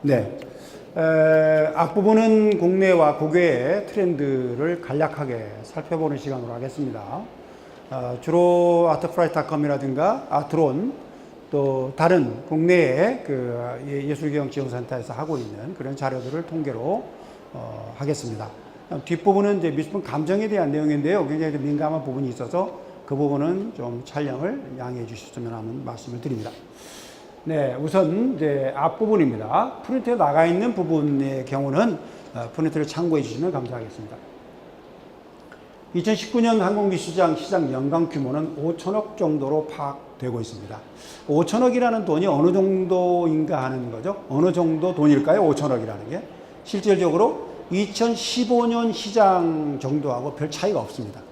네. 앞부분은 국내와 국외의 트렌드를 간략하게 살펴보는 시간으로 하겠습니다. 주로 아트프라이닷컴이라든가 아트론 또 다른 국내의 예술경영지원센터에서 하고 있는 그런 자료들을 통계로 하겠습니다. 뒷부분은 이제 미술품 감정에 대한 내용인데요. 굉장히 민감한 부분이 있어서 그 부분은 좀 촬영을 양해해 주셨으면 하는 말씀을 드립니다. 네, 우선 이제 앞부분입니다. 프린트에 나가 있는 부분의 경우는 프린트를 참고해 주시면 감사하겠습니다. 2019년 한국미술시장 시장 연간 규모는 5천억 정도로 파악되고 있습니다. 5천억이라는 돈이 어느 정도인가 하는 거죠. 어느 정도 돈일까요? 5천억이라는 게. 실질적으로 2015년 시장 정도하고 별 차이가 없습니다.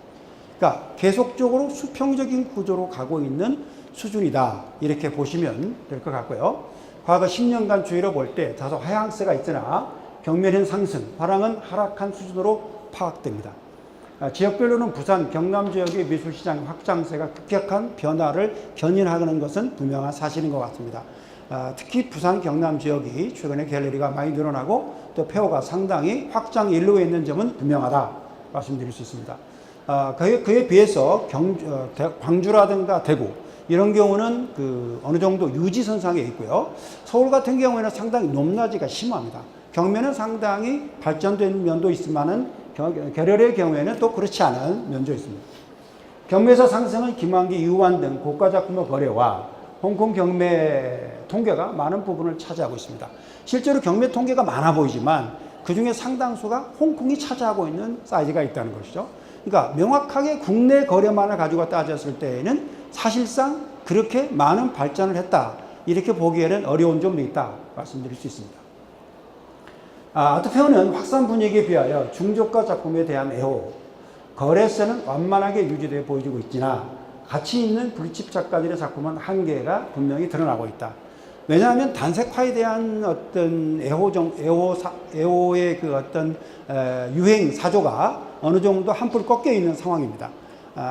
그러니까 계속적으로 수평적인 구조로 가고 있는 수준이다. 이렇게 보시면 될 것 같고요. 과거 10년간 추이로 볼 때 다소 하향세가 있으나 경면은 상승, 화랑은 하락한 수준으로 파악됩니다. 지역별로는 부산, 경남 지역의 미술시장 확장세가 급격한 변화를 견인하는 것은 분명한 사실인 것 같습니다. 특히 부산, 경남 지역이 최근에 갤러리가 많이 늘어나고 또 폐허가 상당히 확장 일로에 있는 점은 분명하다 말씀드릴 수 있습니다. 그에 비해서 광주라든가 대구 이런 경우는 어느 정도 유지선상에 있고요. 서울 같은 경우에는 상당히 높낮이가 심합니다. 경매는 상당히 발전된 면도 있지만은 계열의 경우에는 또 그렇지 않은 면도 있습니다. 경매에서 상승은 김환기, 유환 등 고가 작품의 거래와 홍콩 경매 통계가 많은 부분을 차지하고 있습니다. 실제로 경매 통계가 많아 보이지만 그 중에 상당수가 홍콩이 차지하고 있는 사이즈가 있다는 것이죠. 그러니까 명확하게 국내 거래만을 가지고 따졌을 때에는 사실상 그렇게 많은 발전을 했다. 이렇게 보기에는 어려운 점도 있다. 말씀드릴 수 있습니다. 아트페어는 확산 분위기에 비하여 중저가 작품에 대한 애호, 거래세는 완만하게 유지되어 보여지고 있지나 가치 있는 불집 작가들의 작품은 한계가 분명히 드러나고 있다. 왜냐하면 단색화에 대한 어떤 애호의 유행 사조가 어느 정도 한풀 꺾여 있는 상황입니다.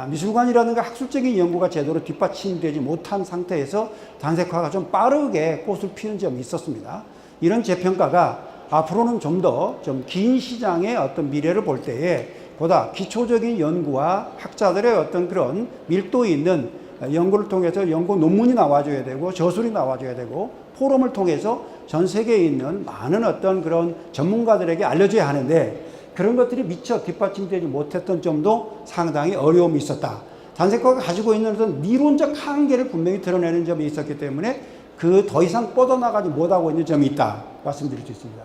미술관이라든가 학술적인 연구가 제대로 뒷받침되지 못한 상태에서 단색화가 좀 빠르게 꽃을 피는 점이 있었습니다. 이런 재평가가 앞으로는 좀 더 긴 시장의 어떤 미래를 볼 때에 보다 기초적인 연구와 학자들의 어떤 그런 밀도 있는 연구를 통해서 연구 논문이 나와줘야 되고 저술이 나와줘야 되고 포럼을 통해서 전 세계에 있는 많은 어떤 그런 전문가들에게 알려줘야 하는데 그런 것들이 미처 뒷받침되지 못했던 점도 상당히 어려움이 있었다. 단색화가 가지고 있는 어떤 미론적 한계를 분명히 드러내는 점이 있었기 때문에 더 이상 뻗어나가지 못하고 있는 점이 있다. 말씀드릴 수 있습니다.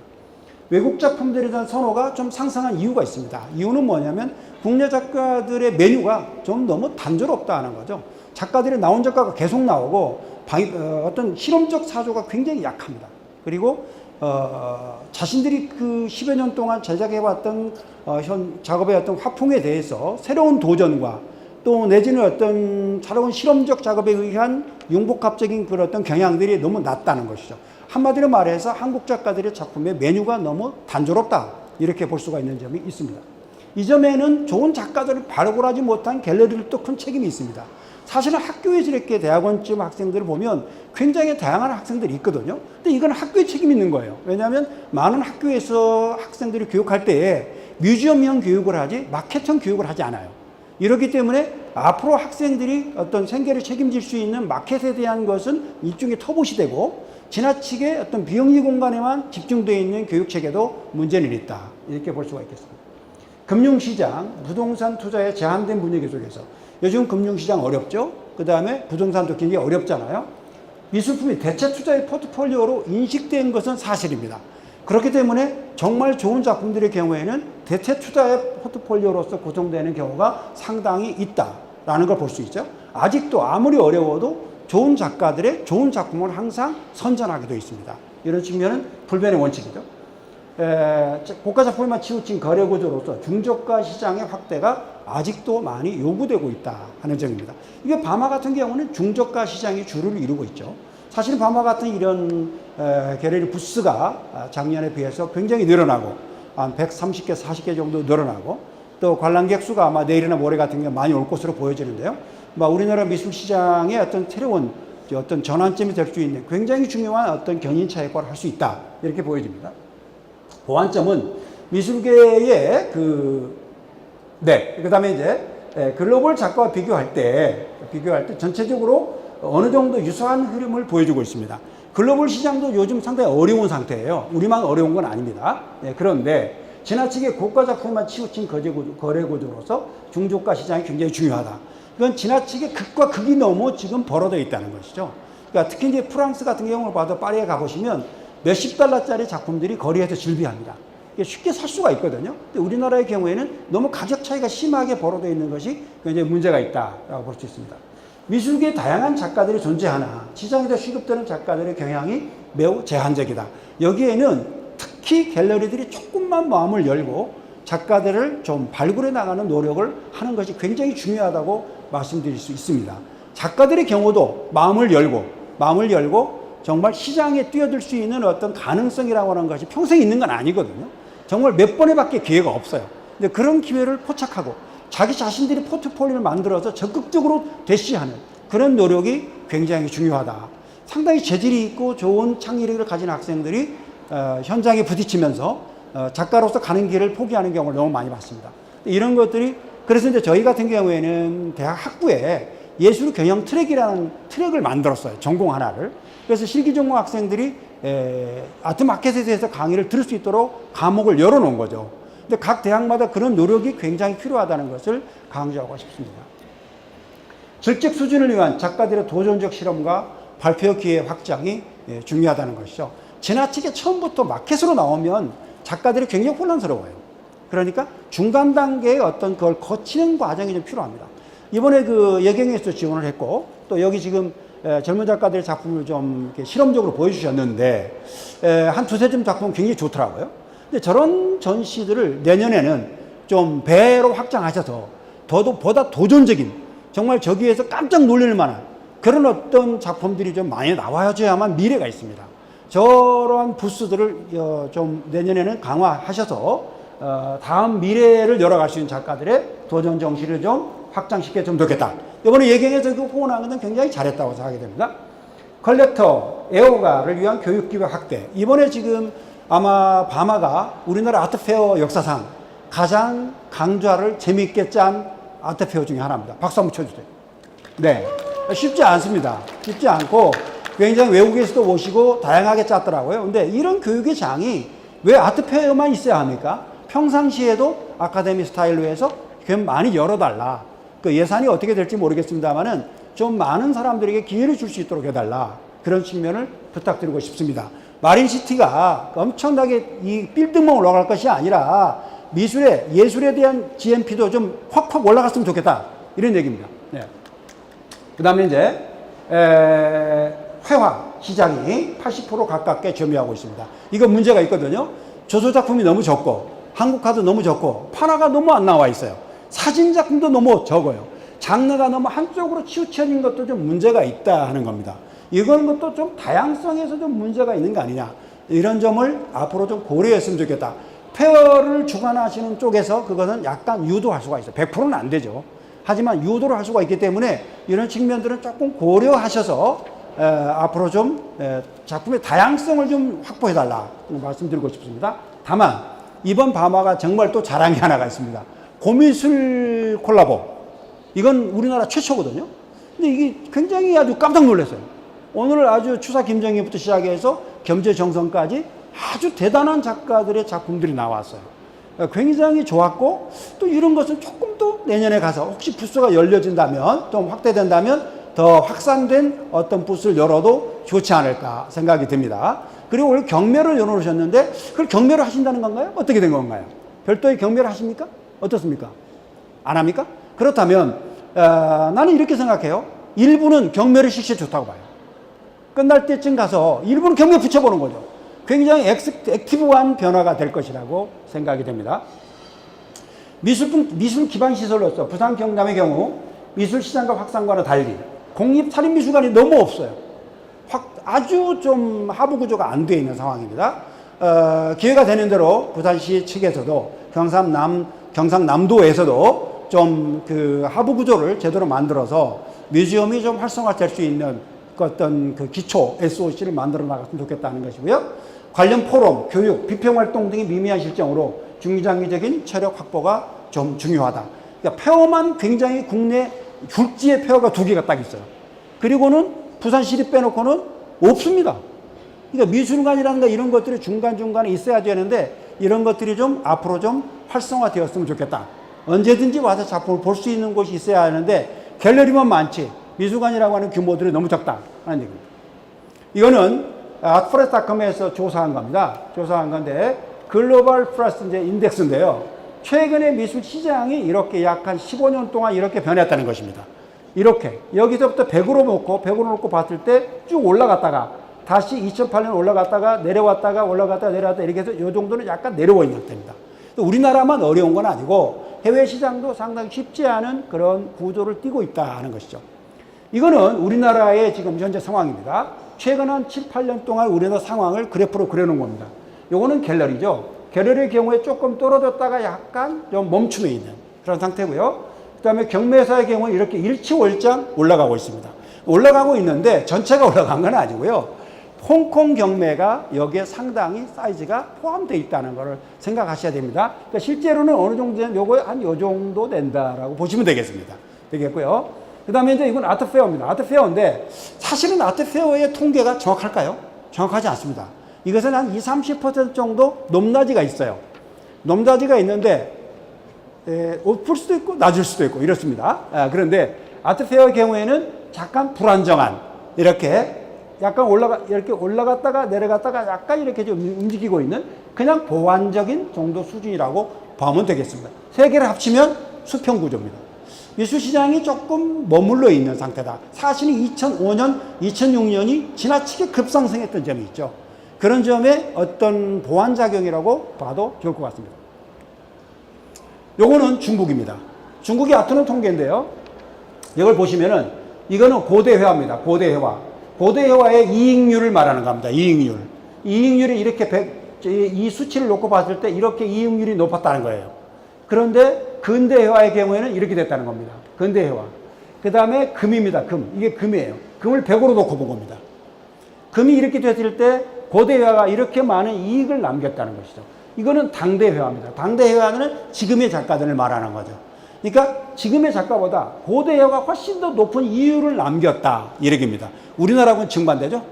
외국 작품들에 대한 선호가 좀 상승한 이유가 있습니다. 이유는 뭐냐면 국내 작가들의 메뉴가 좀 너무 단조롭다는 거죠. 작가들이 나온 작가가 계속 나오고 어떤 실험적 사조가 굉장히 약합니다. 그리고 자신들이 그 10여 년 동안 제작해왔던 작업의 어떤 화풍에 대해서 새로운 도전과 또 내지는 어떤 새로운 실험적 작업에 의한 융복합적인 그런 어떤 경향들이 너무 낮다는 것이죠. 한마디로 말해서 한국 작가들의 작품의 메뉴가 너무 단조롭다. 이렇게 볼 수가 있는 점이 있습니다. 이 점에는 좋은 작가들을 발굴하지 못한 갤러리들도 큰 책임이 있습니다. 사실은 학교에서 이렇게 대학원쯤 학생들을 보면 굉장히 다양한 학생들이 있거든요. 근데 이건 학교에 책임이 있는 거예요. 왜냐하면 많은 학교에서 학생들이 교육할 때에 뮤지엄형 교육을 하지 마켓형 교육을 하지 않아요. 이렇기 때문에 앞으로 학생들이 어떤 생계를 책임질 수 있는 마켓에 대한 것은 일종의 터봇이 되고 지나치게 어떤 비영리 공간에만 집중되어 있는 교육체계도 문제는 있다. 이렇게 볼 수가 있겠습니다. 금융시장, 부동산 투자의 제한된 분위기 속에서 요즘 금융시장 어렵죠? 그 다음에 부동산도 굉장히 어렵잖아요. 미술품이 대체 투자의 포트폴리오로 인식된 것은 사실입니다. 그렇기 때문에 정말 좋은 작품들의 경우에는 대체 투자의 포트폴리오로서 구성되는 경우가 상당히 있다라는 걸 볼 수 있죠. 아직도 아무리 어려워도 좋은 작가들의 좋은 작품을 항상 선전하게 되어 있습니다. 이런 측면은 불변의 원칙이죠. 고가 작품에만 치우친 거래 구조로서 중저가 시장의 확대가 아직도 많이 요구되고 있다 하는 점입니다. 이게 바마 같은 경우는 중저가 시장이 주를 이루고 있죠. 사실 바마 같은 이런 갤러리 부스가 작년에 비해서 굉장히 늘어나고 한 130개, 40개 정도 늘어나고 또 관람객 수가 아마 내일이나 모레 같은 경우 많이 올 것으로 보여지는데요. 우리나라 미술 시장의 어떤 새로운 어떤 전환점이 될 수 있는 굉장히 중요한 어떤 견인차 역할을 할 수 있다. 이렇게 보여집니다. 보완점은 미술계의 그 다음에 이제 글로벌 작가와 비교할 때 전체적으로 어느 정도 유사한 흐름을 보여주고 있습니다. 글로벌 시장도 요즘 상당히 어려운 상태예요. 우리만 어려운 건 아닙니다. 그런데 지나치게 고가 작품만 치우친 거래 구조로서 중저가 시장이 굉장히 중요하다. 이건 지나치게 극과 극이 너무 지금 벌어져 있다는 것이죠. 그러니까 특히 이제 프랑스 같은 경우를 봐도 파리에 가보시면 몇십 달러짜리 작품들이 거리에서 즐비합니다. 쉽게 살 수가 있거든요. 근데 우리나라의 경우에는 너무 가격 차이가 심하게 벌어져 있는 것이 굉장히 문제가 있다라고 볼 수 있습니다. 미술계에 다양한 작가들이 존재하나 시장에서 취급되는 작가들의 경향이 매우 제한적이다. 여기에는 특히 갤러리들이 조금만 마음을 열고 작가들을 좀 발굴해 나가는 노력을 하는 것이 굉장히 중요하다고 말씀드릴 수 있습니다. 작가들의 경우도 마음을 열고 정말 시장에 뛰어들 수 있는 어떤 가능성이라고 하는 것이 평생 있는 건 아니거든요. 정말 몇 번에 밖에 기회가 없어요. 근데 그런 기회를 포착하고 자기 자신들이 포트폴리오를 만들어서 적극적으로 대시하는 그런 노력이 굉장히 중요하다. 상당히 재질이 있고 좋은 창의력을 가진 학생들이 현장에 부딪히면서 작가로서 가는 길을 포기하는 경우를 너무 많이 봤습니다. 이런 것들이 그래서 이제 저희 같은 경우에는 대학 학부에 예술 경영 트랙이라는 트랙을 만들었어요. 전공 하나를. 그래서 실기 전공 학생들이 아트 마켓에 대해서 강의를 들을 수 있도록 과목을 열어놓은 거죠. 근데 각 대학마다 그런 노력이 굉장히 필요하다는 것을 강조하고 싶습니다. 질적 수준을 위한 작가들의 도전적 실험과 발표 기회 확장이 중요하다는 것이죠. 지나치게 처음부터 마켓으로 나오면 작가들이 굉장히 혼란스러워요. 그러니까 중간 단계의 어떤 그걸 거치는 과정이 좀 필요합니다. 이번에 그 예경에서 지원을 했고 또 여기 지금 젊은 작가들의 작품을 좀 이렇게 실험적으로 보여주셨는데 한 두세 점 작품은 굉장히 좋더라고요. 근데 저런 전시들을 내년에는 좀 배로 확장하셔서 보다 도전적인 정말 저기에서 깜짝 놀랄 만한 그런 어떤 작품들이 좀 많이 나와야만 미래가 있습니다. 저러한 부스들을 좀 내년에는 강화하셔서 다음 미래를 열어갈 수 있는 작가들의 도전 정신을 좀 확장시켜주면 좋겠다. 이번에 예경에서 그 호언한 것은 굉장히 잘했다고 생각이 됩니다. 컬렉터, 애호가를 위한 교육기회 확대. 이번에 지금 아마 바마가 우리나라 아트페어 역사상 가장 강좌를 재미있게 짠 아트페어 중에 하나입니다. 박수 한번 쳐주세요. 네. 쉽지 않습니다. 쉽지 않고 굉장히 외국에서도 오시고 다양하게 짰더라고요. 근데 이런 교육의 장이 왜 아트페어만 있어야 합니까? 평상시에도 아카데미 스타일로 해서 많이 열어달라. 그 예산이 어떻게 될지 모르겠습니다만은 좀 많은 사람들에게 기회를 줄 수 있도록 해달라. 그런 측면을 부탁드리고 싶습니다. 마린시티가 엄청나게 이 빌딩만 올라갈 것이 아니라 예술에 대한 GNP도 좀 확확 올라갔으면 좋겠다. 이런 얘기입니다. 네. 그 다음에 이제, 회화 시장이 80% 가깝게 점유하고 있습니다. 이거 문제가 있거든요. 조소작품이 너무 적고, 한국화도 너무 적고, 판화가 너무 안 나와 있어요. 사진작품도 너무 적어요. 장르가 너무 한쪽으로 치우쳐진 것도 좀 문제가 있다 하는 겁니다. 이건 것도 좀 다양성에서 좀 문제가 있는 거 아니냐. 이런 점을 앞으로 좀 고려했으면 좋겠다. 페어를 주관하시는 쪽에서 그것은 약간 유도할 수가 있어요. 100%는 안 되죠. 하지만 유도를 할 수가 있기 때문에 이런 측면들은 조금 고려하셔서 앞으로 좀 작품의 다양성을 좀 확보해달라 말씀드리고 싶습니다. 다만 이번 바마가 정말 또 잘한 게 하나가 있습니다. 고미술 콜라보. 이건 우리나라 최초거든요. 근데 이게 굉장히 아주 깜짝 놀랐어요. 오늘 아주 추사 김정희부터 시작해서 겸재정성까지 아주 대단한 작가들의 작품들이 나왔어요. 굉장히 좋았고 또 이런 것은 조금 더 내년에 가서 혹시 부스가 열려진다면 좀 확대된다면 더 확산된 어떤 부스를 열어도 좋지 않을까 생각이 듭니다. 그리고 오늘 경매를 열어놓으셨는데 그걸 경매를 하신다는 건가요? 어떻게 된 건가요? 별도의 경매를 하십니까? 어떻습니까? 안 합니까? 그렇다면 나는 이렇게 생각해요. 일부는 경매를 실시 좋다고 봐요. 끝날 때쯤 가서 일부는 경매 붙여보는 거죠. 굉장히 액티브한 변화가 될 것이라고 생각이 됩니다. 미술 기반 시설로서 부산 경남의 경우 미술 시장과 확산과는 달리 공립 살인미술관이 너무 없어요. 아주 좀 하부 구조가 안 되어 있는 상황입니다. 기회가 되는 대로 부산시 측에서도 경상남도에서도 좀 그 하부 구조를 제대로 만들어서 뮤지엄이 좀 활성화될 수 있는 그 어떤 그 기초 SOC를 만들어 나갔으면 좋겠다는 것이고요. 관련 포럼, 교육, 비평활동 등의 미미한 실정으로 중장기적인 체력 확보가 좀 중요하다. 그러니까 폐허만 굉장히 국내 굴지의 폐허가 2개가 딱 있어요. 그리고는 부산시립 빼놓고는 없습니다. 그러니까 미술관이라든가 이런 것들이 중간중간에 있어야 되는데 이런 것들이 좀 앞으로 좀 활성화되었으면 좋겠다. 언제든지 와서 작품을 볼 수 있는 곳이 있어야 하는데 갤러리만 많지 미술관이라고 하는 규모들이 너무 작다 하는 얘기입니다. 이거는 아트프레스닷컴에서 조사한 겁니다. 조사한 건데 글로벌 프레스 인덱스인데요. 최근에 미술 시장이 이렇게 약 한 15년 동안 이렇게 변했다는 것입니다. 이렇게 여기서부터 100으로 놓고 봤을 때 쭉 올라갔다가 다시 2008년 올라갔다가 내려왔다가 내려왔다 이렇게 해서 이 정도는 약간 내려와 있는 상태입니다. 우리나라만 어려운 건 아니고 해외 시장도 상당히 쉽지 않은 그런 구조를 띠고 있다는 것이죠. 이거는 우리나라의 지금 현재 상황입니다. 최근 한 7, 8년 동안 우리나라 상황을 그래프로 그려놓은 겁니다. 요거는 갤러리죠. 갤러리의 경우에 조금 떨어졌다가 약간 좀 멈춤에 있는 그런 상태고요. 그 다음에 경매사의 경우는 이렇게 일치월장 올라가고 있습니다. 올라가고 있는데 전체가 올라간 건 아니고요. 홍콩 경매가 여기에 상당히 사이즈가 포함되어 있다는 것을 생각하셔야 됩니다. 그러니까 실제로는 어느 정도 되면 요거 한 요 정도 된다라고 보시면 되겠습니다. 되겠고요. 그 다음에 이제 이건 아트페어입니다. 아트페어인데 사실은 아트페어의 통계가 정확할까요? 정확하지 않습니다. 이것은 한 20, 30% 정도 높낮이가 있어요. 높낮이가 있는데 높을 수도 있고 낮을 수도 있고 이렇습니다. 그런데 아트페어의 경우에는 잠깐 불안정한 이렇게 약간 이렇게 올라갔다가 내려갔다가 약간 이렇게 좀 움직이고 있는 그냥 보완적인 정도 수준이라고 보면 되겠습니다. 세 개를 합치면 수평 구조입니다. 미술시장이 조금 머물러 있는 상태다. 사실은 2005년, 2006년이 지나치게 급상승했던 점이 있죠. 그런 점에 어떤 보완작용이라고 봐도 좋을 것 같습니다. 요거는 중국입니다. 중국의 아트는 통계인데요. 이걸 보시면은 이거는 고대회화입니다. 고대회화. 고대회화의 이익률을 말하는 겁니다. 이익률. 이익률이 이렇게 이 수치를 놓고 봤을 때 이렇게 이익률이 높았다는 거예요. 그런데 근대회화의 경우에는 이렇게 됐다는 겁니다. 근대회화. 그 다음에 금입니다. 금. 이게 금이에요. 금을 100으로 놓고 본 겁니다. 금이 이렇게 됐을 때 고대회화가 이렇게 많은 이익을 남겼다는 것이죠. 이거는 당대회화입니다. 당대회화는 지금의 작가들을 말하는 거죠. 그러니까 지금의 작가보다 고대회화가 훨씬 더 높은 이유를 남겼다. 이 얘기입니다. 우리나라하고는 정반대죠?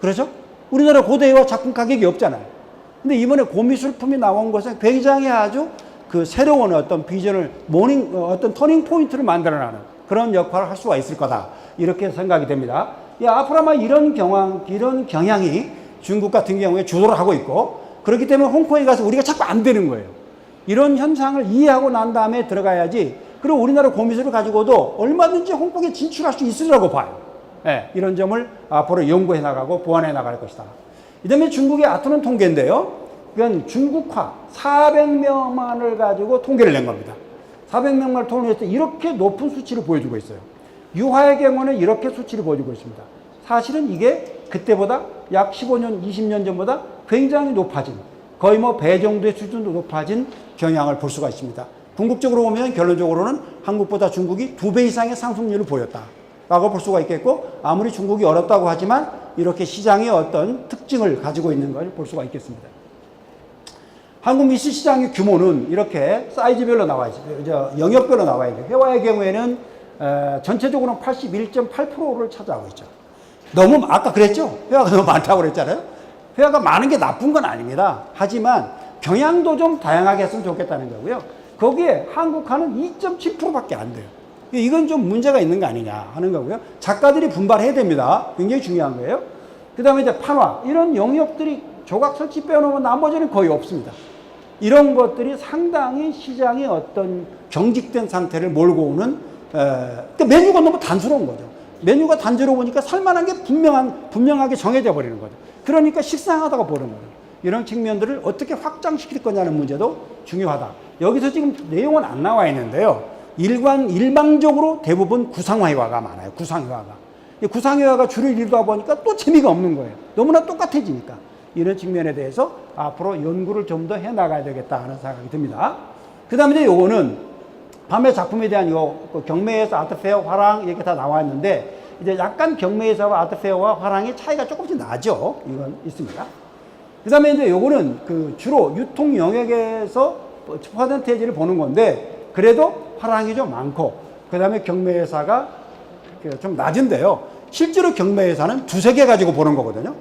그렇죠? 우리나라 고대회화 작품 가격이 없잖아요. 근데 이번에 고미술품이 나온 것은 굉장히 아주 그 새로운 어떤 비전을 어떤 터닝 포인트를 만들어내는 그런 역할을 할 수가 있을 거다. 이렇게 생각이 됩니다. 앞으로 아마 이런 경향이 중국 같은 경우에 주도를 하고 있고 그렇기 때문에 홍콩에 가서 우리가 자꾸 안 되는 거예요. 이런 현상을 이해하고 난 다음에 들어가야지. 그리고 우리나라 고미술을 가지고도 얼마든지 홍콩에 진출할 수 있으리라고 봐요. 네, 이런 점을 앞으로 연구해 나가고 보완해 나갈 것이다. 이 다음에 중국의 아트는 통계인데요. 이건 중국화 400명만을 가지고 통계를 낸 겁니다. 400명만을 통해서 이렇게 높은 수치를 보여주고 있어요. 유화의 경우는 이렇게 수치를 보여주고 있습니다. 사실은 이게 그때보다 약 15년, 20년 전보다 굉장히 높아진 거의 뭐 배 정도의 수준도 높아진 경향을 볼 수가 있습니다. 궁극적으로 보면 결론적으로는 한국보다 중국이 2배 이상의 상승률을 보였다라고 볼 수가 있겠고 아무리 중국이 어렵다고 하지만 이렇게 시장의 어떤 특징을 가지고 있는 걸 볼 수가 있겠습니다. 한국 미술 시장의 규모는 이렇게 사이즈별로 나와 있어요. 영역별로 나와 있어요. 회화의 경우에는 전체적으로는 81.8%를 차지하고 있죠. 너무 아까 그랬죠? 회화가 너무 많다고 그랬잖아요. 회화가 많은 게 나쁜 건 아닙니다. 하지만 경향도 좀 다양하게 했으면 좋겠다는 거고요. 거기에 한국화는 2.7%밖에 안 돼요. 이건 좀 문제가 있는 거 아니냐 하는 거고요. 작가들이 분발해야 됩니다. 굉장히 중요한 거예요. 그 다음에 이제 판화 이런 영역들이 조각 설치 빼놓으면 나머지는 거의 없습니다. 이런 것들이 상당히 시장의 어떤 경직된 상태를 몰고 오는 그러니까 메뉴가 너무 단순한 거죠. 메뉴가 단조로우니까 살만한 게 분명하게 정해져 버리는 거죠. 그러니까 식상하다고 보는 거예요. 이런 측면들을 어떻게 확장시킬 거냐는 문제도 중요하다. 여기서 지금 내용은 안 나와 있는데요. 일방적으로 대부분 구상회화가 많아요. 구상회화가. 구상회화가 주를 이루다 보니까 또 재미가 없는 거예요. 너무나 똑같아지니까. 이런 측면에 대해서 앞으로 연구를 좀 더 해나가야 되겠다 하는 생각이 듭니다. 그 다음에 요거는 밤의 작품에 대한 경매에서 아트페어, 화랑 이렇게 다 나와 있는데 이제 약간 경매회사와 아트페어와 화랑의 차이가 조금씩 나죠. 이건 있습니다. 그 다음에 이제 요거는 그 주로 유통 영역에서 퍼센테이지를 보는 건데, 그래도 화랑이 좀 많고, 그 다음에 경매회사가 좀 낮은데요. 실제로 경매회사는 두세 개 가지고 보는 거거든요.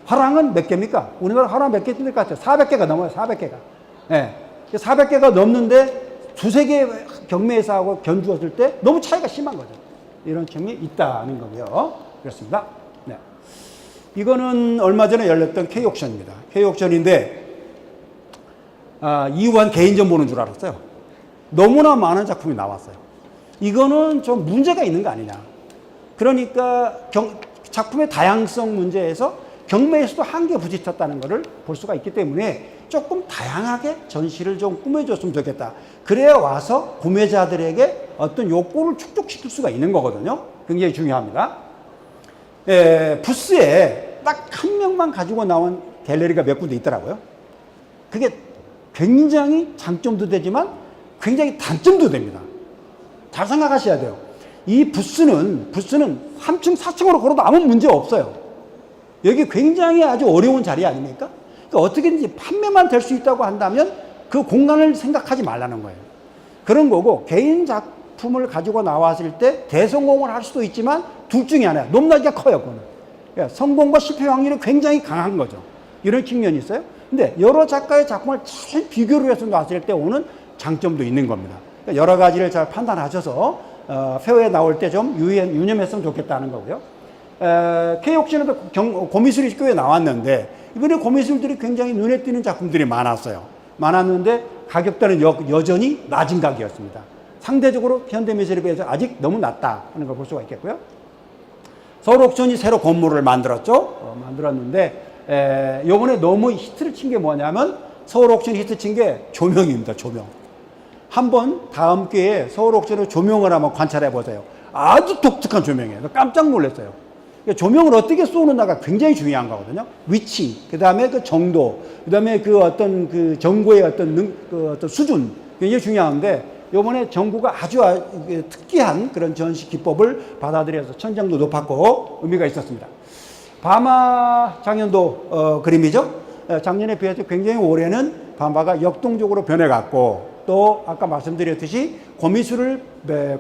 화랑은 몇 개입니까? 우리나라 화랑 몇 개 뜰 것 같아요? 400개가 넘어요, 400개가. 예. 400개가 넘는데 두세 개 경매회사하고 견주었을 때 너무 차이가 심한 거죠. 이런 점이 있다는 거고요. 그렇습니다. 네. 이거는 얼마 전에 열렸던 K옥션입니다. K옥션인데, 이후한 개인전 보는 줄 알았어요. 너무나 많은 작품이 나왔어요. 이거는 좀 문제가 있는 거 아니냐. 그러니까 작품의 다양성 문제에서 경매에서도 한계에 부딪혔다는 것을 볼 수가 있기 때문에 조금 다양하게 전시를 좀 꾸며줬으면 좋겠다. 그래야 와서 구매자들에게 어떤 욕구를 축적시킬 수가 있는 거거든요. 굉장히 중요합니다. 부스에 딱 한 명만 가지고 나온 갤러리가 몇 군데 있더라고요. 그게 굉장히 장점도 되지만 굉장히 단점도 됩니다. 잘 생각하셔야 돼요. 이 부스는 3층, 4층으로 걸어도 아무 문제 없어요. 여기 굉장히 아주 어려운 자리 아닙니까? 그러니까 어떻게든지 판매만 될 수 있다고 한다면 그 공간을 생각하지 말라는 거예요. 그런 거고, 개인 작품을 가지고 나왔을 때 대성공을 할 수도 있지만 둘 중에 하나야. 높낮이가 커요, 그거는. 그러니까 성공과 실패 확률이 굉장히 강한 거죠. 이런 측면이 있어요. 근데 여러 작가의 작품을 잘 비교를 해서 놨을 때 오는 장점도 있는 겁니다. 그러니까 여러 가지를 잘 판단하셔서 페어에 나올 때 좀 유념했으면 좋겠다는 거고요. K옥션에도 고미술이 꽤 나왔는데, 이번에 고미술들이 굉장히 눈에 띄는 작품들이 많았는데 가격대는 여전히 낮은 가격이었습니다. 상대적으로 현대미술에 비해서 아직 너무 낮다는 걸 볼 수가 있겠고요. 서울옥션이 새로 건물을 만들었죠. 만들었는데 요번에 너무 히트를 친 게 뭐냐면, 서울옥션이 히트 친 게 조명입니다. 조명. 한번 다음 기회에 서울옥션의 조명을 한번 관찰해 보세요. 아주 독특한 조명이에요. 깜짝 놀랐어요. 조명을 어떻게 쏘느냐가 굉장히 중요한 거거든요. 위치, 그 다음에 그 정도, 그 다음에 그 어떤 그 전구의 어떤 수준, 굉장히 중요한데, 요번에 전구가 아주 특이한 그런 전시 기법을 받아들여서 천장도 높았고 의미가 있었습니다. 바마 작년도 그림이죠. 작년에 비해서 굉장히 올해는 바마가 역동적으로 변해갔고, 또 아까 말씀드렸듯이 고미술을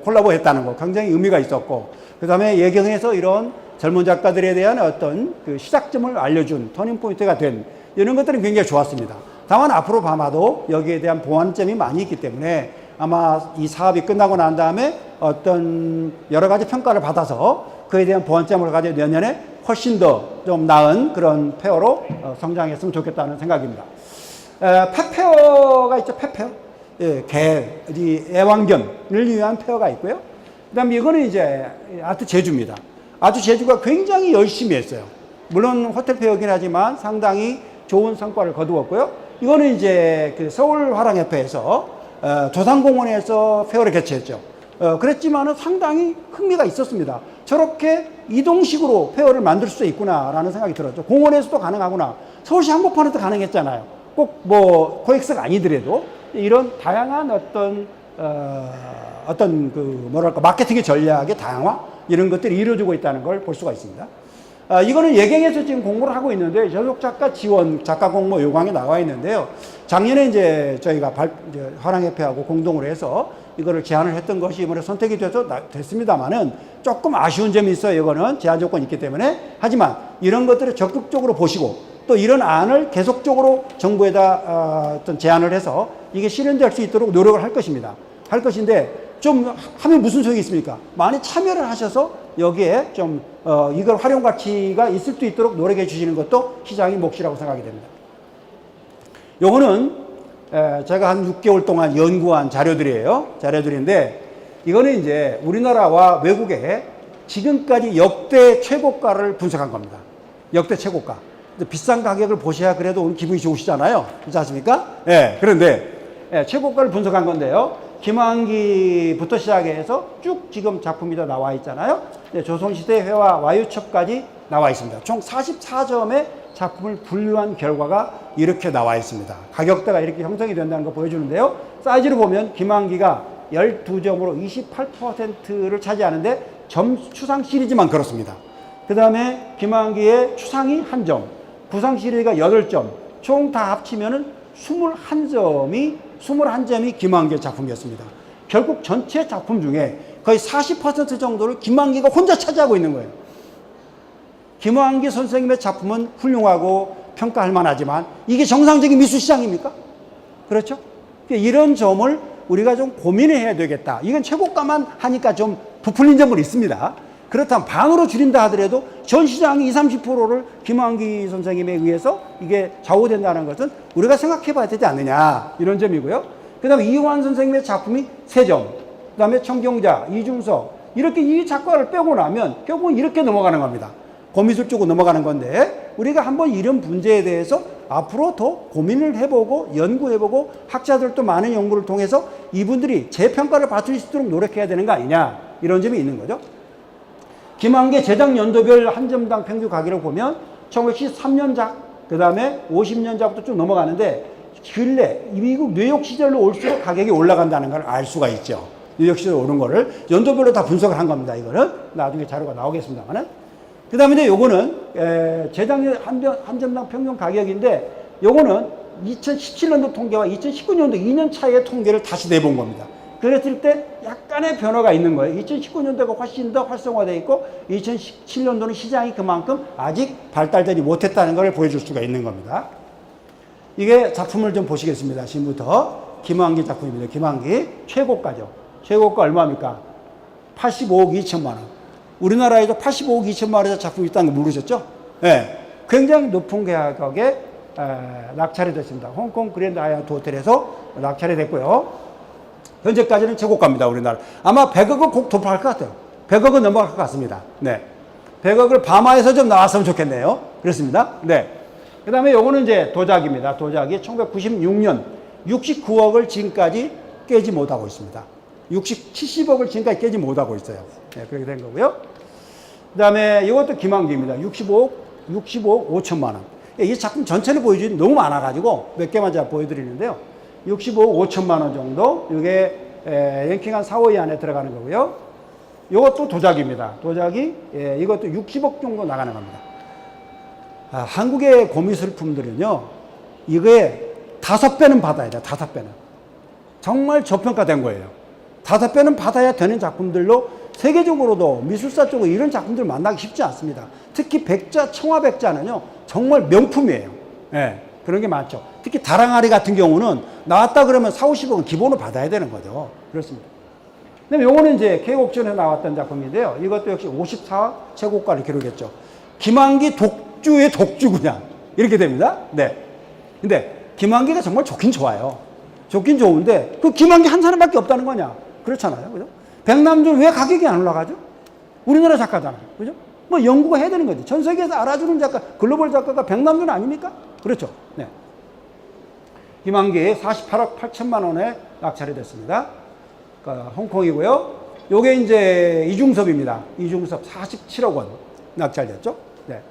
콜라보했다는 거 굉장히 의미가 있었고, 그 다음에 예경에서 이런 젊은 작가들에 대한 어떤 그 시작점을 알려준 터닝포인트가 된 이런 것들은 굉장히 좋았습니다. 다만 앞으로 바마도 여기에 대한 보완점이 많이 있기 때문에 아마 이 사업이 끝나고 난 다음에 어떤 여러 가지 평가를 받아서 그에 대한 보완점을 가지고 내년에 훨씬 더 좀 나은 그런 페어로 성장했으면 좋겠다는 생각입니다. 펫페어가 있죠, 펫페어. 애완견을 위한 페어가 있고요. 그 다음에 이거는 이제 아트 제주입니다. 아트 제주가 굉장히 열심히 했어요. 물론 호텔 페어긴 하지만 상당히 좋은 성과를 거두었고요. 이거는 이제 그 서울 화랑협회에서 도산공원에서 페어를 개최했죠. 그랬지만은 상당히 흥미가 있었습니다. 저렇게 이동식으로 페어를 만들 수 있구나라는 생각이 들었죠. 공원에서도 가능하구나. 서울시 한복판에도 가능했잖아요. 꼭 뭐 코엑스가 아니더라도 이런 다양한 어떤 그 뭐랄까 마케팅의 전략의 다양화 이런 것들이 이루어지고 있다는 걸 볼 수가 있습니다. 이거는 예경에서 지금 공부를 하고 있는데 저속 작가 지원 작가 공모 요강에 나와 있는데요. 작년에 이제 저희가 화랑협회하고 공동으로 해서 이거를 제안을 했던 것이 이번에 선택이 됐습니다만은 조금 아쉬운 점이 있어요. 이거는 제한 조건이 있기 때문에. 하지만 이런 것들을 적극적으로 보시고 또 이런 안을 계속적으로 정부에다 어떤 제안을 해서 이게 실현될 수 있도록 노력을 할 것입니다. 할 것인데 좀 하면 무슨 소용이 있습니까? 많이 참여를 하셔서 여기에 좀 이걸 활용 가치가 있을 수 있도록 노력해 주시는 것도 시장의 몫이라고 생각이 됩니다. 요거는 제가 한 6개월 동안 연구한 자료들인데 이거는 이제 우리나라와 외국의 지금까지 역대 최고가를 분석한 겁니다. 역대 최고가. 비싼 가격을 보셔야 그래도 오늘 기분이 좋으시잖아요. 그렇지 않습니까? 그런데 최고가를 분석한 건데요. 김환기부터 시작해서 쭉 지금 작품이 다 나와 있잖아요. 조선시대 회화 와유첩까지 나와 있습니다. 총 44점의 작품을 분류한 결과가 이렇게 나와 있습니다. 가격대가 이렇게 형성이 된다는 거 보여주는데요. 사이즈를 보면 김환기가 12점으로 28%를 차지하는데 추상 시리즈만 그렇습니다. 그 다음에 김한기의 추상이 1점, 구상 시리즈가 8점, 총 다 합치면은 21점이 김한기의 작품이었습니다. 결국 전체 작품 중에 거의 40% 정도를 김한기가 혼자 차지하고 있는 거예요. 김한기 선생님의 작품은 훌륭하고 평가할 만하지만 이게 정상적인 미술시장입니까? 그렇죠? 이런 점을 우리가 좀 고민을 해야 되겠다. 이건 최고가만 하니까 좀 부풀린 점은 있습니다. 그렇다면 반으로 줄인다 하더라도 전 시장이 20, 30%를 김한기 선생님에 의해서 이게 좌우된다는 것은 우리가 생각해 봐야 되지 않느냐. 이런 점이고요. 그 다음에 이완 선생님의 작품이 3점. 그 다음에 청경자, 이중석. 이렇게 이 작가를 빼고 나면 결국은 이렇게 넘어가는 겁니다. 고미술 쪽으로 넘어가는 건데 우리가 한번 이런 문제에 대해서 앞으로 더 고민을 해보고 연구해보고 학자들도 많은 연구를 통해서 이분들이 재평가를 받을 수 있도록 노력해야 되는 거 아니냐. 이런 점이 있는 거죠. 김한계 제작 연도별 한 점당 평균 가격을 보면 1913년작, 그 다음에 50년작부터 쭉 넘어가는데 근래 미국 뉴욕 시절로 올수록 가격이 올라간다는 걸 알 수가 있죠. 뉴욕 시절 오른 거를 연도별로 다 분석을 한 겁니다. 이거는 나중에 자료가 나오겠습니다만은. 그 다음에 이제 요거는 제작 한 점당 평균 가격인데 요거는 2017년도 통계와 2019년도 2년 차의 통계를 다시 내본 겁니다. 그랬을 때 약간의 변화가 있는 거예요. 2019년도가 훨씬 더 활성화되어 있고 2017년도는 시장이 그만큼 아직 발달되지 못했다는 걸 보여줄 수가 있는 겁니다. 이게 작품을 좀 보시겠습니다. 지금부터 김한기 작품입니다. 김한기 최고가죠. 최고가 얼마입니까? 85억 2천만 원. 우리나라에도 85억 2천만 원의 작품이 있다는 거 모르셨죠? 네. 굉장히 높은 가격에 낙찰이 됐습니다. 홍콩 그랜드 하얏트 호텔에서 낙찰이 됐고요. 현재까지는 최고가입니다. 우리나라. 아마 100억을 꼭 돌파할 것 같아요. 100억은 넘어갈 것 같습니다. 네. 100억을 밤하에서 좀 나왔으면 좋겠네요. 그렇습니다. 네. 그 다음에 요거는 이제 도자기입니다. 도자기 1996년 69억을 지금까지 깨지 못하고 있습니다. 70억을 지금까지 깨지 못하고 있어요. 네, 그렇게 된 거고요. 그 다음에 이것도 김한기입니다. 65억 5천만 원. 이 작품 전체를 보여주기 너무 많아가지고 몇 개만 제가 보여드리는데요. 65억 5천만 원 정도. 이게 랭킹 한 4, 5위 안에 들어가는 거고요. 이것도 도자기입니다. 도자기, 이것도 60억 정도 나가는 겁니다. 한국의 고미술품들은요, 이거에 5배는 받아야 돼요. 5배는. 정말 저평가된 거예요. 5배는 받아야 되는 작품들로 세계적으로도 미술사 쪽으로 이런 작품들 만나기 쉽지 않습니다. 특히 백자, 청화백자는요, 정말 명품이에요. 예, 그런 게 많죠. 특히 다랑아리 같은 경우는 나왔다 그러면 4, 50억은 기본으로 받아야 되는 거죠. 그렇습니다. 그다음에 요거는 이제 개곡전에 나왔던 작품인데요. 이것도 역시 54 최고가를 기록했죠. 김한기 독주의 독주 그냥 이렇게 됩니다. 네. 근데 김한기가 정말 좋긴 좋아요. 좋긴 좋은데 그 김한기 한 사람밖에 없다는 거냐? 그렇잖아요. 그죠? 백남준 왜 가격이 안 올라가죠? 우리나라 작가잖아요. 그죠? 뭐 연구가 해야 되는 거지. 전 세계에서 알아주는 작가, 글로벌 작가가 백남준 아닙니까? 그렇죠. 네. 김한기 48억 8천만 원에 낙찰이 됐습니다. 그러니까 홍콩이고요. 요게 이제 이중섭입니다. 이중섭 47억 원 낙찰됐죠. 네.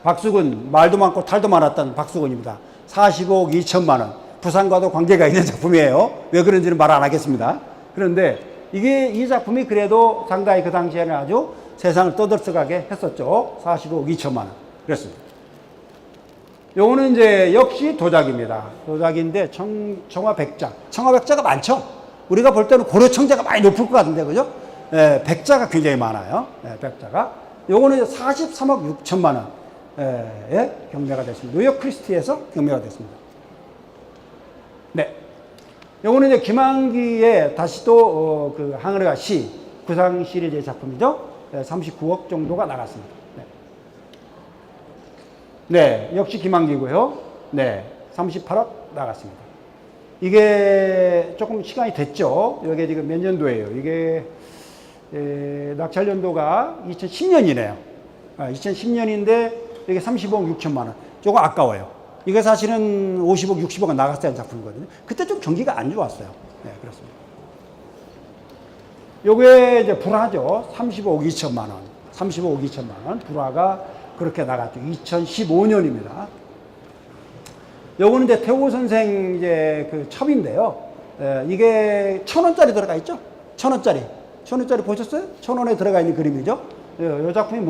박수근, 말도 많고 탈도 많았던 박수근입니다. 45억 2천만 원. 부산과도 관계가 있는 작품이에요. 왜 그런지는 말 안 하겠습니다. 그런데 이 작품이 그래도 상당히 그 당시에는 아주 세상을 떠들썩하게 했었죠. 45억 2천만 원. 그랬습니다. 요거는 이제 역시 도자기입니다. 도자기인데 청화백자. 청화백자가 많죠? 우리가 볼 때는 고려청자가 많이 높을 것 같은데, 그죠? 예, 백자가 굉장히 많아요. 예, 백자가. 요거는 43억 6천만 원에 경매가 됐습니다. 뉴욕 크리스티에서 경매가 됐습니다. 네. 요거는 이제 김한기의 다시 또, 그, 항아리가 시, 구상 시리즈의 작품이죠. 39억 정도가 나갔습니다. 네. 네. 역시 김한기고요. 네. 38억 나갔습니다. 이게 조금 시간이 됐죠. 이게 지금 몇 년도예요? 이게, 낙찰 연도가 2010년이네요. 2010년인데, 이게 35억 6천만 원. 조금 아까워요. 이게 사실은 50억, 60억은 나갔어야 하는 작품이거든요. 그때 좀 경기가 안 좋았어요. 네, 그렇습니다. 요게 이제 불화죠. 35억 2천만 원. 35억 2천만 원. 불화가 그렇게 나갔죠. 2015년입니다. 요거는 이제 태호 선생 이제 그 첩인데요. 이게 1,000원짜리 들어가 있죠? 1,000원짜리. 1,000원짜리 보셨어요? 1,000원에 들어가 있는 그림이죠. 이 작품이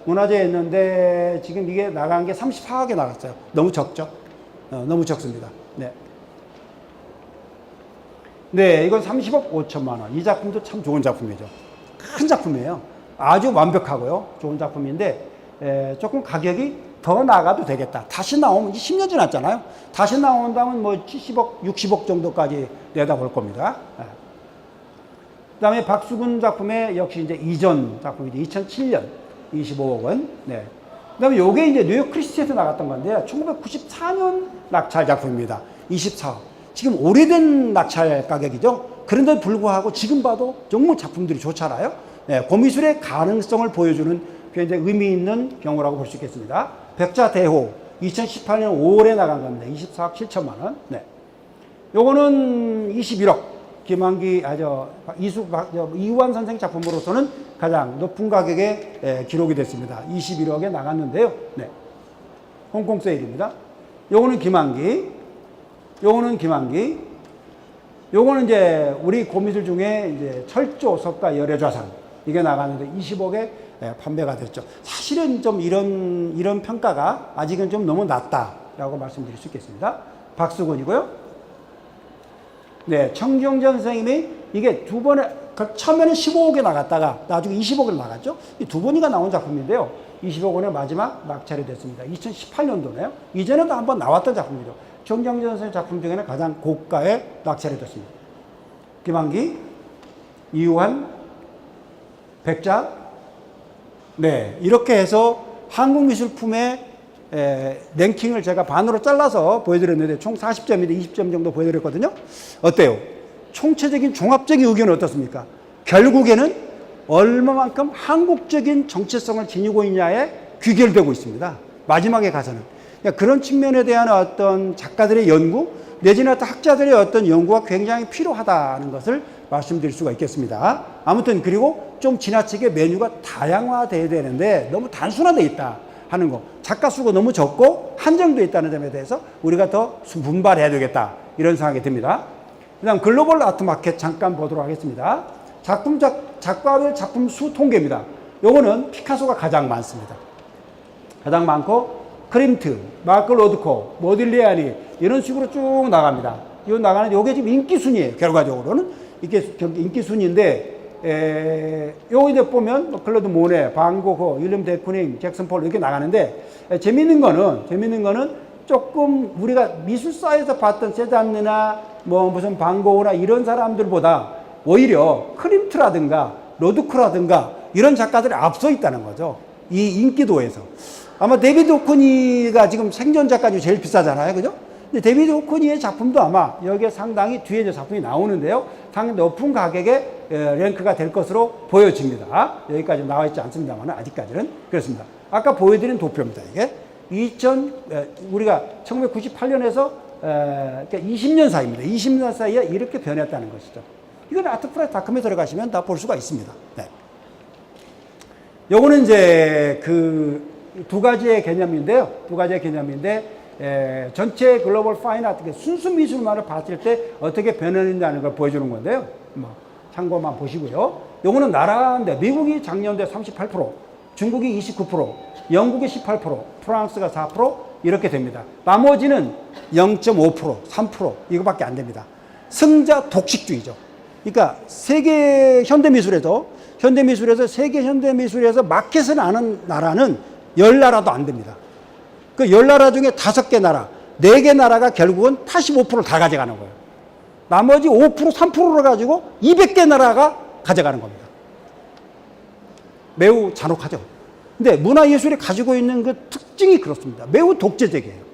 문화재였는데 지금 이게 나간 게 34억에 나갔어요. 너무 적죠? 너무 적습니다. 네. 네, 이건 30억 5천만 원. 이 작품도 참 좋은 작품이죠. 큰 작품이에요. 아주 완벽하고요. 좋은 작품인데, 조금 가격이 더 나가도 되겠다. 다시 나오면, 10년 지났잖아요. 다시 나온다면 뭐 70억, 60억 정도까지 내다볼 겁니다. 그 다음에 박수근 작품의 역시 이제 이전 작품이죠. 2007년 25억 원. 네. 그 다음에 요게 이제 뉴욕 크리스티에서 나갔던 건데요. 1994년 낙찰 작품입니다. 24억. 지금 오래된 낙찰 가격이죠. 그런데도 불구하고 지금 봐도 정말 작품들이 좋잖아요. 네, 고미술의 가능성을 보여주는 굉장히 의미 있는 경우라고 볼 수 있겠습니다. 백자대호 2018년 5월에 나간 겁니다. 24억 7천만 원. 네. 요거는 21억. 김한기, 이우환 선생 작품으로서는 가장 높은 가격에 기록이 됐습니다. 21억에 나갔는데요. 네. 홍콩 세일입니다. 요거는 김한기. 요거는 이제 우리 고미술 중에 이제 철조, 석가, 열애좌상 이게 나가는데 20억에 판매가 됐죠. 사실은 좀 이런 평가가 아직은 좀 너무 낮다라고 말씀드릴 수 있겠습니다. 박수근이고요. 네, 청정전 선생님이 이게 두 번에, 처음에는 15억에 나갔다가 나중에 20억으로 나갔죠. 이 두 번이가 나온 작품인데요. 20억 원에 마지막 낙찰이 됐습니다. 2018년도네요. 이전에도 한번 나왔던 작품이죠. 청정전 선생님 작품 중에는 가장 고가의 낙찰이 됐습니다. 김한기, 이우환, 백자, 네, 이렇게 해서 한국미술품의 랭킹을 제가 반으로 잘라서 보여드렸는데 총 40점인데 20점 정도 보여드렸거든요. 어때요? 총체적인 종합적인 의견은 어떻습니까? 결국에는 얼마만큼 한국적인 정체성을 지니고 있냐에 귀결되고 있습니다. 마지막에 가서는. 그러니까 그런 측면에 대한 어떤 작가들의 연구, 내지는 어떤 학자들의 어떤 연구가 굉장히 필요하다는 것을 말씀드릴 수가 있겠습니다. 아무튼 그리고 좀 지나치게 메뉴가 다양화돼야 되는데 너무 단순화되어 있다 하는 거. 작가 수가 너무 적고 한정되어 있다는 점에 대해서 우리가 더 분발해야 되겠다 이런 생각이 듭니다. 그 다음 글로벌 아트 마켓 잠깐 보도록 하겠습니다. 작가별 작품 수 통계입니다. 요거는 피카소가 가장 많습니다. 가장 많고 크림트, 마크 로드코, 모딜리아니 이런 식으로 쭉 나갑니다. 이거 나가는데 요게 지금 인기 순위예요. 결과적으로는 이게 인기 순위인데 요거 이제 보면 클로드 모네, 반고흐, 윌리엄 데쿠닝, 잭슨 폴 이렇게 나가는데 재밌는 거는 조금 우리가 미술사에서 봤던 세잔느나 뭐 무슨 반고흐나 이런 사람들보다 오히려 크림트라든가 로드코라든가 이런 작가들이 앞서 있다는 거죠. 이 인기도에서. 아마 데비드 호크니가 지금 생존 작가 중에 제일 비싸잖아요. 그죠? 근데 데비드 호크니의 작품도 아마 여기에 상당히 뒤에 이제 작품이 나오는데요. 상당히 높은 가격에 랭크가 될 것으로 보여집니다. 여기까지 나와 있지 않습니다만 아직까지는 그렇습니다. 아까 보여드린 도표입니다. 이게 우리가 1998년에서 20년 사이입니다. 20년 사이에 이렇게 변했다는 것이죠. 이건 아트프레스닷컴에 들어가시면 다 볼 수가 있습니다. 네. 요거는 이제 두 가지의 개념인데 전체 글로벌 파인 아트 순수 미술만을 봤을 때 어떻게 변했는지하는 걸 보여주는 건데요. 뭐 참고만 보시고요. 요거는 나라인데 미국이 작년에 38%, 중국이 29%, 영국이 18%, 프랑스가 4% 이렇게 됩니다. 나머지는 0.5%, 3% 이거밖에 안 됩니다. 승자 독식주의죠. 그러니까 세계 현대미술에서 세계 현대미술에서 마켓을 아는 나라는 10나라도 안 됩니다. 그 10나라 중에 5개 나라, 4개 나라가 결국은 85%를 다 가져가는 거예요. 나머지 5%, 3%를 가지고 200개 나라가 가져가는 겁니다. 매우 잔혹하죠. 근데 문화예술이 가지고 있는 그 특징이 그렇습니다. 매우 독재적이에요.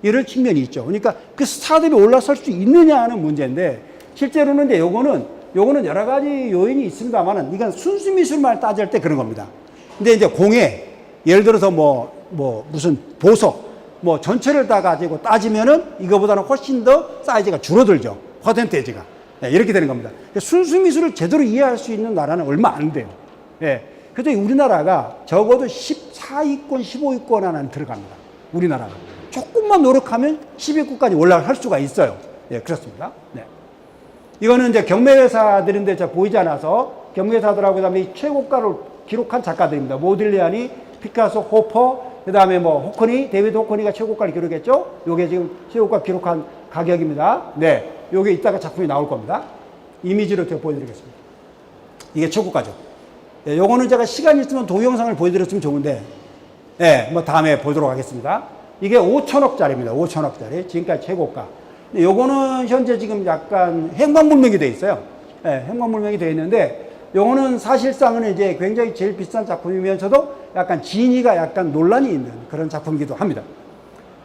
이런 측면이 있죠. 그러니까 그 스타들이 올라설 수 있느냐 하는 문제인데 실제로는 이제 요거는 여러 가지 요인이 있습니다만은 이건 순수 미술만 따질 때 그런 겁니다. 근데 이제 공예, 예를 들어서 무슨 보석, 전체를 다 가지고 따지면은 이거보다는 훨씬 더 사이즈가 줄어들죠. 퍼센테이지가. 네, 이렇게 되는 겁니다. 순수 미술을 제대로 이해할 수 있는 나라는 얼마 안 돼요. 네. 그래서 우리나라가 적어도 14위권, 15위권 안에 들어갑니다. 우리나라가. 조금만 노력하면 10위권까지 올라갈 수가 있어요. 네, 그렇습니다. 네. 이거는 이제 경매회사들인데 저 보이지 않아서 경매회사들하고 그다음에 이 최고가를 기록한 작가들입니다. 모딜리아니, 피카소, 호퍼, 그다음에 뭐 호커니, 데이비드 호커니가 최고가를 기록했죠. 요게 지금 최고가 기록한 가격입니다. 네, 요게 이따가 작품이 나올 겁니다. 이미지로 제가 보여드리겠습니다. 이게 최고가죠. 예, 요거는 제가 시간이 있으면 동영상을 보여드렸으면 좋은데, 예, 뭐 다음에 보도록 하겠습니다. 이게 5천억짜리입니다. 5천억짜리. 지금까지 최고가. 근데 요거는 현재 지금 약간 행방불명이 되어 있어요. 예, 행방불명이 되어 있는데, 요거는 사실상은 이제 굉장히 제일 비싼 작품이면서도 약간 진위가 약간 논란이 있는 그런 작품이기도 합니다.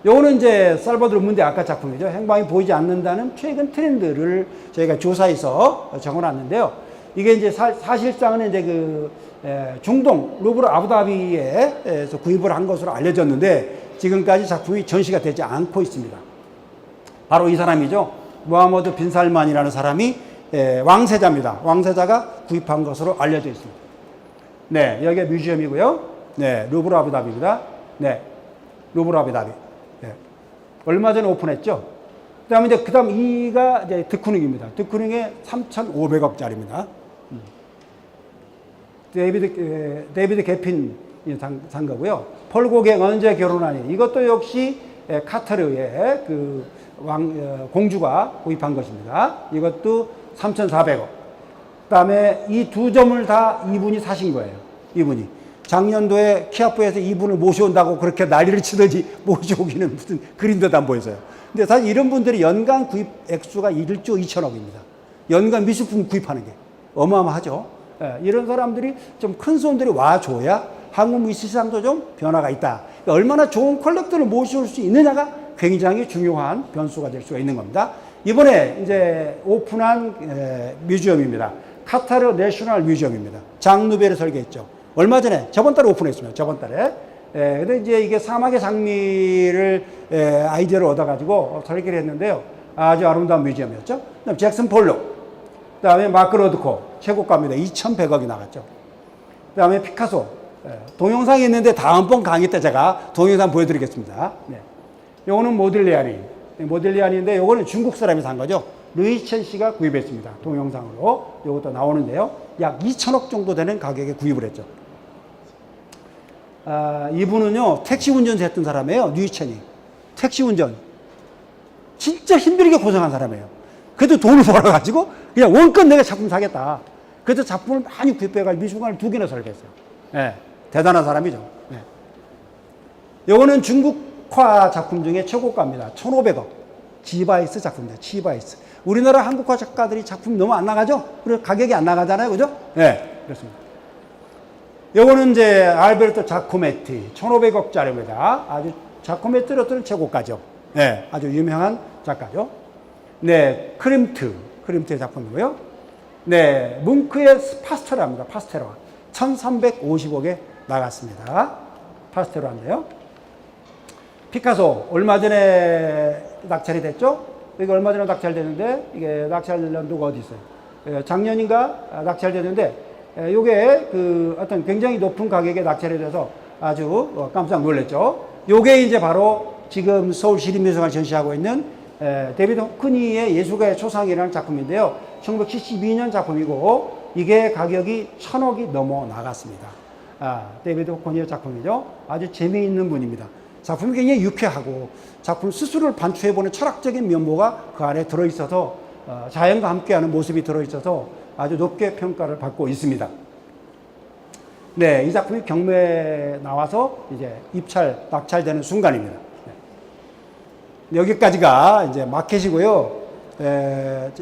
요거는 이제 살바도르 문데 아까 작품이죠. 행방이 보이지 않는다는 최근 트렌드를 저희가 조사해서 적어놨는데요. 이게 이제 사실상은 이제 그 중동 루브르 아부다비에서 구입을 한 것으로 알려졌는데 지금까지 작품이 전시가 되지 않고 있습니다. 바로 이 사람이죠. 무하머드 빈 살만이라는 사람이 왕세자입니다. 왕세자가 구입한 것으로 알려져 있습니다. 네, 여기가 뮤지엄이고요. 네, 루브르 아부다비입니다. 네, 루브르 아부다비. 네. 얼마 전에 오픈했죠. 그다음에 이제 그다음 이가 이제 드쿠닝입니다. 드쿠닝의 3,500억짜리입니다. 데이비드 개핀 산 거고요. 폴 고갱 언제 결혼하니? 이것도 역시 카타르의 그 공주가 구입한 것입니다. 이것도 3,400억. 그 다음에 이 두 점을 다 이분이 사신 거예요. 이분이. 작년도에 키아프에서 이분을 모셔온다고 그렇게 난리를 치더니 모셔오기는 무슨 그림도 안 보여서요. 근데 사실 이런 분들이 연간 구입 액수가 1조 2천억입니다. 연간 미술품 구입하는 게 어마어마하죠. 예, 이런 사람들이 좀 큰 손들이 와줘야 한국 미술 시장도 좀 변화가 있다. 그러니까 얼마나 좋은 컬렉터를 모셔올 수 있느냐가 굉장히 중요한 변수가 될 수가 있는 겁니다. 이번에 이제 오픈한 뮤지엄입니다. 카타르 내셔널 뮤지엄입니다. 장 누베르 설계했죠. 얼마 전에 저번 달에 오픈했습니다. 저번 달에. 근데 이제 이게 사막의 장미를 아이디어를 얻어가지고 설계를 했는데요. 아주 아름다운 뮤지엄이었죠. 그다음 잭슨 폴록, 그다음에 마크 로드코 최고가입니다. 2,100억이 나갔죠. 그다음에 피카소. 동영상이 있는데 다음번 강의 때 제가 동영상 보여드리겠습니다. 네. 요거는 모딜리아니. 모딜리아니인데 요거는 중국 사람이 산 거죠. 루이첸 씨가 구입했습니다. 동영상으로. 요것도 나오는데요. 약 2천억 정도 되는 가격에 구입을 했죠. 이분은요, 택시 운전사 했던 사람이에요. 루이첸이. 택시 운전. 진짜 힘들게 고생한 사람이에요. 그래도 돈을 벌어가지고 그냥 원건 내가 작품 사겠다. 그래서 작품을 많이 구입해가지고 미술관을 2개나 설계했어요. 네, 대단한 사람이죠. 네. 요거는 중국화 작품 중에 최고가입니다. 1,500억. 지바이스 작품입니다. 지바이스. 우리나라 한국화 작가들이 작품 너무 안 나가죠? 그래서 가격이 안 나가잖아요. 그죠? 네, 그렇습니다. 요거는 이제 알베르토 자코메티 1,500억짜리입니다. 아주 자코메티로서는 최고가죠. 네, 아주 유명한 작가죠. 네, 크림트의 작품이고요. 네, 뭉크의 파스텔라입니다. 파스텔라 1,350억에 나갔습니다. 파스텔라인데요. 피카소 얼마 전에 낙찰이 됐죠? 이게 얼마 전에 낙찰됐는데 이게 낙찰 연도가 어디 있어요? 작년인가 낙찰됐는데 요게 그 어떤 굉장히 높은 가격에 낙찰이 돼서 아주 깜짝 놀랐죠. 요게 이제 바로 지금 서울시립미술관 전시하고 있는 데이비드 호크니의 예술가의 초상이라는 작품인데요. 1972년 작품이고 이게 가격이 1,000억이 넘어 나갔습니다. 데이비드 호크니의 작품이죠. 아주 재미있는 분입니다. 작품이 굉장히 유쾌하고 작품 스스로를 반추해보는 철학적인 면모가 그 안에 들어있어서 자연과 함께하는 모습이 들어있어서 아주 높게 평가를 받고 있습니다. 네, 이 작품이 경매에 나와서 이제 낙찰되는 순간입니다. 네. 여기까지가 이제 마켓이고요.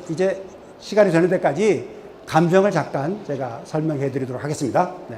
이제 시간이 되는 데까지 감정을 잠깐 제가 설명해 드리도록 하겠습니다. 네.